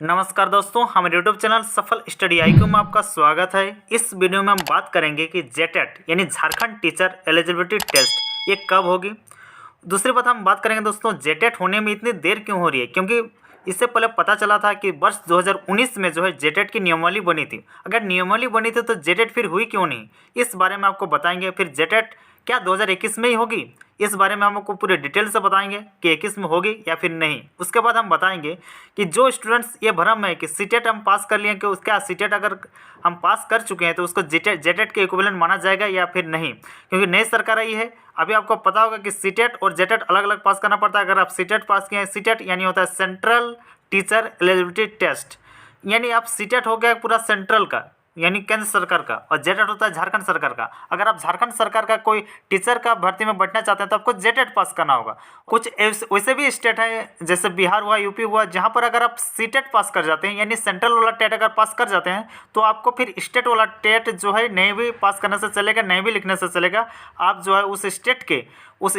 नमस्कार दोस्तों, हमारे यूट्यूब चैनल सफल स्टडी आईक्यू में आपका स्वागत है। इस वीडियो में हम बात करेंगे कि जेटेट यानी झारखंड टीचर एलिजिबिलिटी टेस्ट ये कब होगी। दूसरी बात हम बात करेंगे दोस्तों, जेटेट होने में इतनी देर क्यों हो रही है, क्योंकि इससे पहले पता चला था कि वर्ष 2019 में जो है जेटेट की नियमावली बनी थी। अगर नियमावली बनी थी तो जेटेट फिर हुई क्यों नहीं, इस बारे में आपको बताएंगे। फिर जेटेट क्या 2021 में ही होगी, इस बारे में हम आपको पूरे डिटेल से बताएंगे कि 21 में होगी या फिर नहीं। उसके बाद हम बताएंगे कि जो स्टूडेंट्स ये भ्रम है कि सीटेट हम पास कर लिए, कि उसका सीटेट अगर हम पास कर चुके हैं तो उसको जेटेट के इक्विवेलेंट माना जाएगा या फिर नहीं, क्योंकि नई सरकार आई है। अभी आपको पता होगा कि सीटेट और जेटेट अलग अलग पास करना पड़ता है। अगर आप सीटेट पास किए हैं, सीटेट यानी होता है सेंट्रल टीचर एलिजिबिलिटी टेस्ट, यानी आप सीटेट हो गया पूरा सेंट्रल का यानी केंद्र सरकार का, और जेटेट होता है झारखंड सरकार का। अगर आप झारखंड सरकार का कोई टीचर का भर्ती में बैठना चाहते हैं तो आपको जेटेट पास करना होगा। कुछ वैसे भी स्टेट है जैसे बिहार हुआ, यूपी हुआ, जहाँ पर अगर आप सीटेट पास कर जाते हैं यानी सेंट्रल वाला टेट अगर पास कर जाते हैं तो आपको फिर स्टेट वाला टेट जो है नहीं भी पास करने से चलेगा, नहीं भी लिखने से चलेगा। आप जो है उस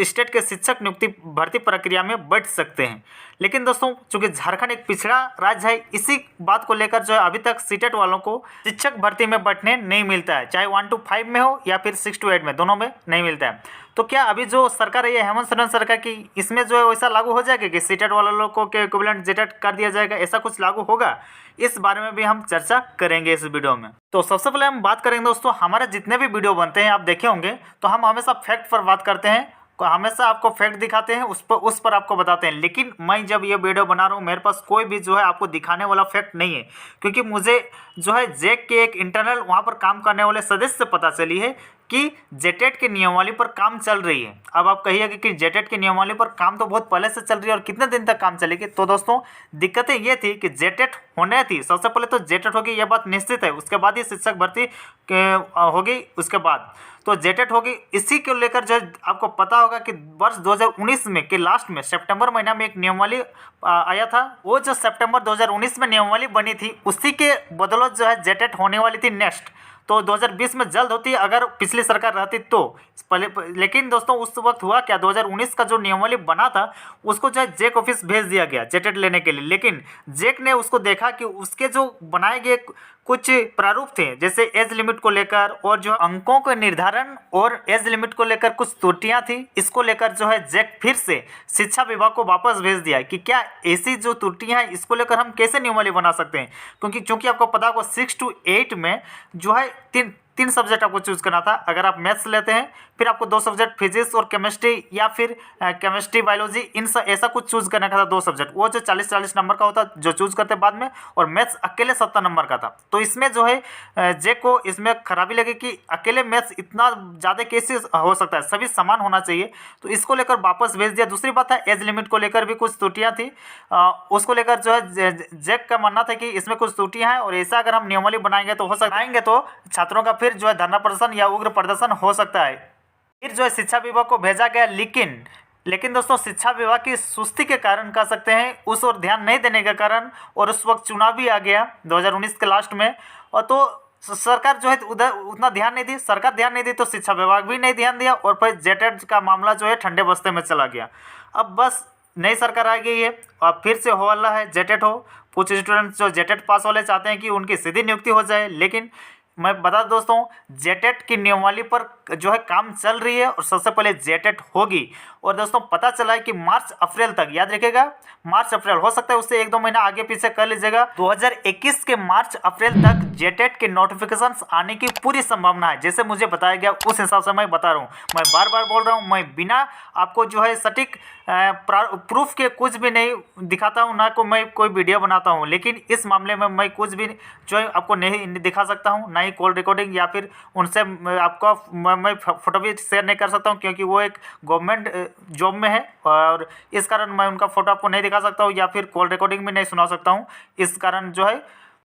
स्टेट के शिक्षक नियुक्ति भर्ती प्रक्रिया में बैठ सकते हैं। लेकिन दोस्तों, चूंकि झारखंड एक पिछड़ा राज्य है, इसी बात को लेकर जो है अभी तक सीटेट वालों को शिक्षक भर्ती में बैठने नहीं मिलता है, चाहे 1 to 5 में हो या फिर 6 to 8 में, दोनों में नहीं मिलता है। तो क्या अभी जो सरकार है ये हेमंत सोरेन सरकार की, इसमें जो है वैसा लागू हो जाएगा कि सीटेट वाले लोगों को के इक्विवेलेंट जेटेट कर दिया जाएगा, ऐसा कुछ लागू होगा? इस बारे में भी हम चर्चा करेंगे इस वीडियो में। तो सबसे पहले हम बात करेंगे दोस्तों, हमारे जितने भी वीडियो बनते हैं आप देखे होंगे तो हम हमेशा फैक्ट पर बात करते हैं, हमेशा आपको फैक्ट दिखाते हैं, उस पर आपको बताते हैं। लेकिन मैं जब ये वीडियो बना रहा हूँ मेरे पास कोई भी जो है आपको दिखाने वाला फैक्ट नहीं है, क्योंकि मुझे जो है जेक के एक इंटरनल वहाँ पर काम करने वाले सदस्य से पता चली है कि जेटेट की नियमावली पर काम चल रही है। अब आप कहिएगा कि जेटेट की नियमावली पर काम तो बहुत पहले से चल रही है और कितने दिन तक काम चलेगी। तो दोस्तों, दिक्कतें ये थी कि जेटेट होने थी, सबसे पहले तो जेटेट होगी ये बात निश्चित है, उसके बाद ही शिक्षक भर्ती होगी, उसके बाद तो जेटेट होगी। इसी को लेकर जो आपको पता होगा कि वर्ष 2019 में के लास्ट में सितंबर महीना में एक नियमावली आया था। वो जो सितंबर 2019 में नियमावली बनी थी उसी के बदौलत जो है जेटेट होने वाली थी नेक्स्ट, तो 2020 में जल्द होती अगर पिछली सरकार रहती तो पहले। लेकिन दोस्तों उस वक्त हुआ क्या, 2019 का जो नियमावली बना था उसको जो है जेक ऑफिस भेज दिया गया जेटेट लेने के लिए। लेकिन जेक ने उसको देखा कि उसके जो बनाए गए कुछ प्रारूप थे, जैसे एज लिमिट को लेकर और जो अंकों के निर्धारण और एज लिमिट को लेकर कुछ त्रुटियां थी, इसको लेकर जो है जेक फिर से शिक्षा विभाग को वापस भेज दिया कि क्या ऐसी जो त्रुटियां हैं इसको लेकर हम कैसे नियमावली बना सकते हैं। क्योंकि चूंकि आपको पता होगा 6 to 8 में जो है तीन सब्जेक्ट आपको चूज करना था। अगर आप मैथ्स लेते हैं फिर आपको 2 सब्जेक्ट फिजिक्स और केमिस्ट्री, या फिर केमिस्ट्री बायोलॉजी, ऐसा कुछ चूज करने का था 2 सब्जेक्ट। वो जो 40-40 नंबर का होता जो चूज करते बाद में, और मैथ्स अकेले 70 नंबर का था। तो इसमें जो है जे को इसमें खराबी लगी कि अकेले मैथ्स इतना ज़्यादा कैसे हो सकता है, सभी समान होना चाहिए, तो इसको लेकर वापस भेज दिया। दूसरी बात है एज लिमिट को लेकर भी कुछ त्रुटियाँ थी, उसको लेकर जो है जेक का मानना था कि इसमें कुछ त्रुटियाँ हैं और ऐसा अगर हम नियमावली बनाएंगे तो तो छात्रों का फिर जो है धरना प्रदर्शन या उग्र प्रदर्शन हो सकता है। फिर जो है शिक्षा विभाग को भेजा गया, लेकिन दोस्तों शिक्षा विभाग की सुस्ती के कारण कह सकते हैं, उस ओर ध्यान नहीं देने के कारण, और उस वक्त चुनाव भी आ गया 2019 के लास्ट में, और तो सरकार जो है उधर उतना ध्यान नहीं दी। सरकार ध्यान नहीं दी तो शिक्षा विभाग भी नहीं ध्यान दिया, और फिर जेटेट का मामला जो है ठंडे बस्ते में चला गया। अब बस नई सरकार आ गई है और फिर से हो वाला है जेटेट हो। कुछ स्टूडेंट्स जो जेटेट पास वाले चाहते हैं कि उनकी सीधी नियुक्ति हो जाए, लेकिन मैं बता दूं दोस्तों, जेटेट की नियमावली पर जो है काम चल रही है और सबसे पहले जेटेट होगी। और दोस्तों पता चला है कि मार्च अप्रैल तक, याद रखिएगा मार्च अप्रैल, हो सकता है उससे 1-2 महीना आगे पीछे कर लीजिएगा, 2021 के मार्च अप्रैल तक जेटेट के नोटिफिकेशंस आने की पूरी संभावना है। जैसे मुझे बताया गया उस हिसाब से मैं बता रहा हूँ। मैं बार बार बोल रहा हूँ, मैं बिना आपको जो है सटीक प्रूफ के कुछ भी नहीं दिखाता हूँ, ना को मैं कोई वीडियो बनाता हूँ। लेकिन इस मामले में मैं कुछ भी जो है आपको नहीं दिखा सकता हूँ, ना ही कॉल रिकॉर्डिंग या फिर उनसे आपको मैं फ़ोटो भी शेयर नहीं कर सकता हूँ, क्योंकि वो एक गवर्नमेंट जॉब में है और इस कारण मैं उनका फ़ोटो आपको नहीं दिखा सकता हूँ या फिर कॉल रिकॉर्डिंग भी नहीं सुना सकता हूँ। इस कारण जो है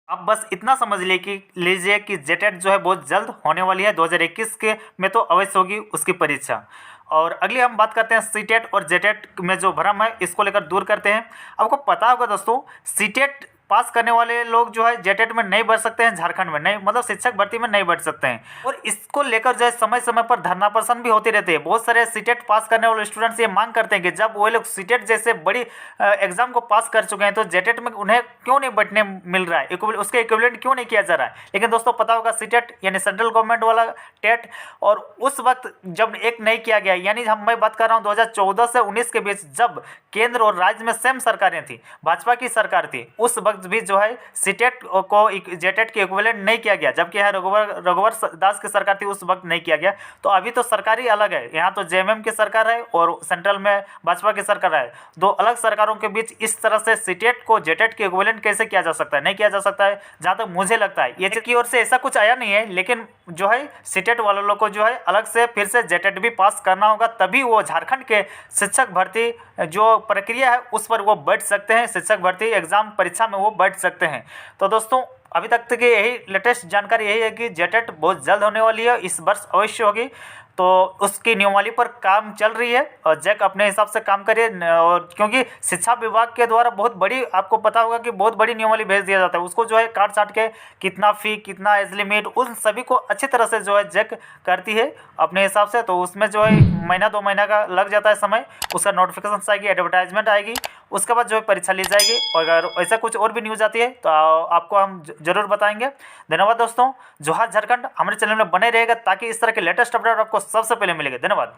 आप बस इतना समझ लीजिए कि जेटेट जो है बहुत जल्द होने वाली है। 2021 के में तो अवश्य होगी उसकी परीक्षा। और अगली हम बात करते हैं सीटेट और जेटेट में जो भ्रम है इसको लेकर दूर करते हैं। आपको पता होगा दोस्तों, सीटेट पास करने वाले लोग जो है जेटेट में नहीं बढ़ सकते हैं, झारखंड में नहीं, मतलब शिक्षक भर्ती में नहीं बढ़ सकते हैं। और इसको लेकर जो है समय समय पर धरना प्रदर्शन भी होती रहती है। बहुत सारे सीटेट पास करने वाले स्टूडेंट्स ये मांग करते हैं कि जब वो लोग सीटेट जैसे बड़ी एग्जाम को पास कर चुके हैं तो जेटेट में उन्हें क्यों नहीं बैठने मिल रहा है, उसके इक्विवेलेंट क्यों नहीं किया जा रहा है। लेकिन दोस्तों पता होगा सीटेट यानी सेंट्रल गवर्नमेंट वाला टेट, और उस वक्त जब एक नहीं किया गया, यानी मैं बात कर रहा हूँ 2014 से 19 के बीच, जब केंद्र और राज्य में सेम सरकारें थी, भाजपा की सरकार थी, उस वक्त भी जो है सीटेट को जेटेट के इक्विवेलेंट नहीं किया गया, जबकि यहाँ रघुवर दास की सरकार थी उस वक्त नहीं किया गया। तो अभी तो सरकार ही अलग है, यहाँ तो जेएमएम की सरकार है और सेंट्रल में भाजपा की सरकार है। दो अलग सरकारों के बीच इस तरह से सीटेट को जेटेट के इक्विवेलेंट कैसे किया जा सकता है, नहीं किया जा सकता है। जहाँ तक मुझे लगता है ये की ओर से ऐसा कुछ आया नहीं है, लेकिन जो है सीटेट वाले लोग को जो है अलग से फिर से जेटेट भी पास करना होगा, तभी वो झारखंड के शिक्षक भर्ती जो प्रक्रिया है उस पर वो बैठ सकते हैं, शिक्षक भर्ती एग्जाम परीक्षा में वो बैठ सकते हैं। तो दोस्तों अभी तक की यही लेटेस्ट जानकारी यही है कि जेटेट बहुत जल्द होने वाली है, इस वर्ष अवश्य होगी। तो उसकी नियमावली पर काम चल रही है और जैक अपने हिसाब से काम करिए, और क्योंकि शिक्षा विभाग के द्वारा बहुत बड़ी, आपको पता होगा कि बहुत बड़ी नियमावली भेज दिया जाता है, उसको जो है काट छाट के कितना फ़ी, कितना एज लिमिट, उन सभी को अच्छी तरह से जो है जैक करती है अपने हिसाब से। तो उसमें जो है महीना 2 महीना का लग जाता है समय, उसका नोटिफिकेशन आएगी, एडवर्टाइजमेंट आएगी, उसके बाद जो है परीक्षा ली जाएगी। और अगर ऐसा कुछ और भी न्यूज़ आती है तो आपको हम जरूर बताएंगे। धन्यवाद दोस्तों। जोहार झारखंड, हमारे चैनल में बने रहेगा ताकि इस तरह के लेटेस्ट अपडेट आपको सबसे पहले मिलेगा। धन्यवाद।